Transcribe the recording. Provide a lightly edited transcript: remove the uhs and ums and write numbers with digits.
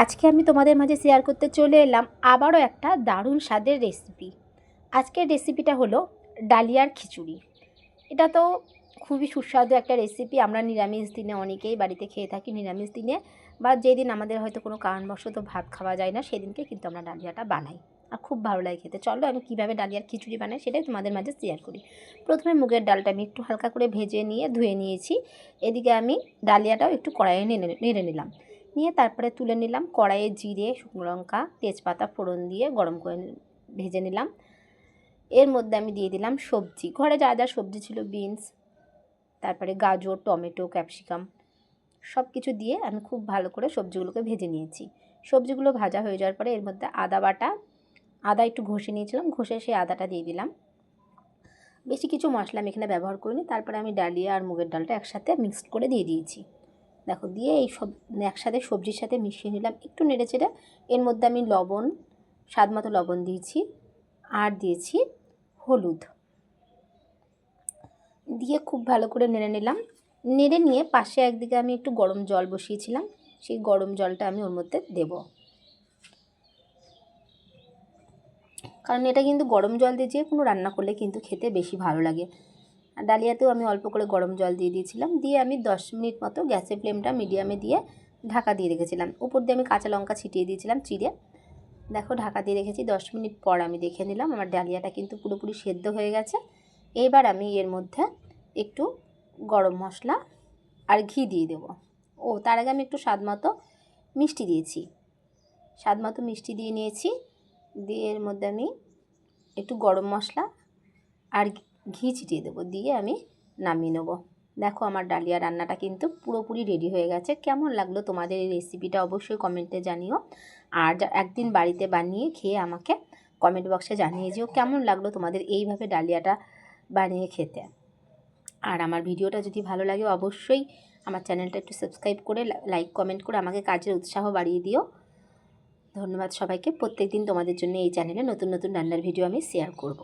আজকে আমি তোমাদের মাঝে শেয়ার করতে চলে এলাম আবারও একটা দারুণ স্বাদের রেসিপি। আজকের রেসিপিটা হলো ডালিয়ার খিচুড়ি। এটা তো খুবই সুস্বাদু একটা রেসিপি। আমরা নিরামিষ দিনে অনেকেই বাড়িতে খেয়ে থাকি। নিরামিষ দিনে বা যেদিন আমাদের হয়তো কোনো কারণবশত ভাত খাওয়া যায় না, সেদিনকে কিন্তু আমরা ডালিয়াটা বানাই, আর খুব ভালো লাগে খেতে। চলো আমি কীভাবে ডালিয়ার খিচুড়ি বানাই সেটাই তোমাদের মাঝে শেয়ার করি। প্রথমে মুগের ডালটা আমি একটু হালকা করে ভেজে নিয়ে ধুয়ে নিয়েছি। এদিকে আমি ডালিয়াটাও একটু কড়াইয়ে নেড়ে নিলাম। নিয়ে তারপরে তুলে নিলাম। কড়াইয়ে জিরে, শুকনো লঙ্কা, তেজপাতা ফোড়ন দিয়ে গরম করে ভেজে নিলাম। এর মধ্যে আমি দিয়ে দিলাম সবজি, ঘরে যা যা সবজি ছিল, বিনস, তারপরে গাজর, টমেটো, ক্যাপসিকাম সব কিছু দিয়ে আমি খুব ভালো করে সবজিগুলোকে ভেজে নিয়েছি। সবজিগুলো ভাজা হয়ে যাওয়ার পরে এর মধ্যে আদা বাটা, আদা একটু ঘষে নিয়েছিলাম, ঘষে সেই আদাটা দিয়ে দিলাম। বেশি কিছু মশলা আমি এখানে ব্যবহার করিনি। তারপরে আমি ডালিয়া আর মুগের ডালটা একসাথে মিক্সড করে দিয়ে দিয়েছি। দেখো, দিয়ে এই সব একসাথে সবজির সাথে মিশিয়ে নিলাম, একটু নেড়ে চেড়ে। এর মধ্যে আমি লবণ, স্বাদ মতো লবণ দিয়েছি, আর দিয়েছি হলুদ, দিয়ে খুব ভালো করে নেড়ে নিলাম। নেড়ে নিয়ে পাশে একদিকে আমি একটু গরম জল বসিয়েছিলাম, সেই গরম জলটা আমি ওর মধ্যে দেব, কারণ এটা কিন্তু গরম জল দিয়ে যে কোনো রান্না করলে কিন্তু খেতে বেশি ভালো লাগে। আর ডালিয়াতেও আমি অল্প করে গরম জল দিয়ে দিয়েছিলাম। দিয়ে আমি 10 মিনিট মতো গ্যাসের ফ্লেমটা মিডিয়ামে দিয়ে ঢাকা দিয়ে রেখেছিলাম। উপর দিয়ে আমি কাঁচা লঙ্কা ছিটিয়ে দিয়েছিলাম চিড়ে। দেখো, ঢাকা দিয়ে রেখেছি। 10 মিনিট পর আমি দেখে নিলাম আমার ডালিয়াটা কিন্তু পুরোপুরি সেদ্ধ হয়ে গেছে। এবার আমি এর মধ্যে একটু গরম মশলা আর ঘি দিয়ে দেব। তার আগে আমি একটু স্বাদ মতো মিষ্টি দিয়েছি, স্বাদ মতো মিষ্টি দিয়ে নিয়েছি। দিয়ে এর মধ্যে আমি একটু গরম মশলা আর ঘি ছিটিয়ে দেবো, দিয়ে আমি নামিয়ে নেবো। দেখো, আমার ডালিয়া রান্নাটা কিন্তু পুরোপুরি রেডি হয়ে গেছে। কেমন লাগলো তোমাদের এই রেসিপিটা অবশ্যই কমেন্টে জানিও। আর একদিন বাড়িতে বানিয়ে খেয়ে আমাকে কমেন্ট বক্সে জানিয়ে যেও কেমন লাগলো তোমাদের এইভাবে ডালিয়াটা বানিয়ে খেতে। আর আমার ভিডিওটা যদি ভালো লাগে অবশ্যই আমার চ্যানেলটা একটু সাবস্ক্রাইব করে লাইক কমেন্ট করে আমাকে কাজের উৎসাহ বাড়িয়ে দিও। ধন্যবাদ সবাইকে। প্রত্যেকদিন তোমাদের জন্য এই চ্যানেলে নতুন নতুন রান্নার ভিডিও আমি শেয়ার করব।